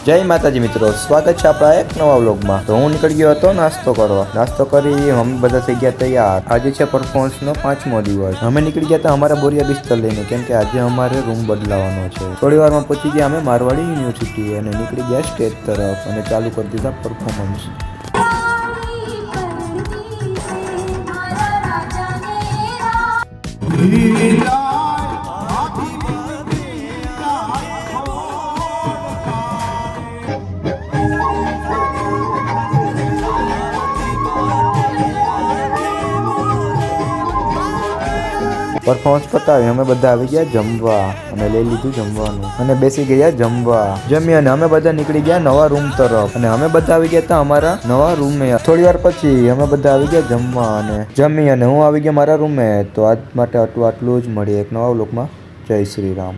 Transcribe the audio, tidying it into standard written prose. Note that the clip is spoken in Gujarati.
જય માતાજી મિત્રો, સ્વાગત છે આપણા એક નવા વ્લોગમાં। તો હું નીકળી ગયો હતો નાસ્તો કરવા। નાસ્તો કરી અમે બધા થઈ ગયા તૈયાર। આજે છે પરફોર્મન્સનો 5મો દિવસ। અમે નીકળી ગયા હતા અમારા બોરિયા બિસ્તર લઈને, કેમ કે આજે અમારે રૂમ બદલાવાનો છે। થોડી વારમાં પહોંચી ગયા અમે મારવાડી યુનિવર્સિટી અને નીકળી ગયા સ્ટેજ તરફ અને ચાલુ કરી દીધા પરફોર્મન્સ। પરફોર્મન્સ પતાવી અમે બધા આવી ગયા જમવા અને લઈ લીધું જમવાનું અને બેસી ગયા જમવા। જમી અને અમે બધા નીકળી ગયા નવા રૂમ તરફ અને અમે બધા આવી ગયા હતા અમારા નવા રૂમે। થોડી વાર પછી અમે બધા આવી ગયા જમવા અને જમી અને હું આવી ગયા મારા રૂમે। તો આજ માટે આટલું જ, મળીએ એક નવા વ્લોગમાં। જય શ્રી રામ।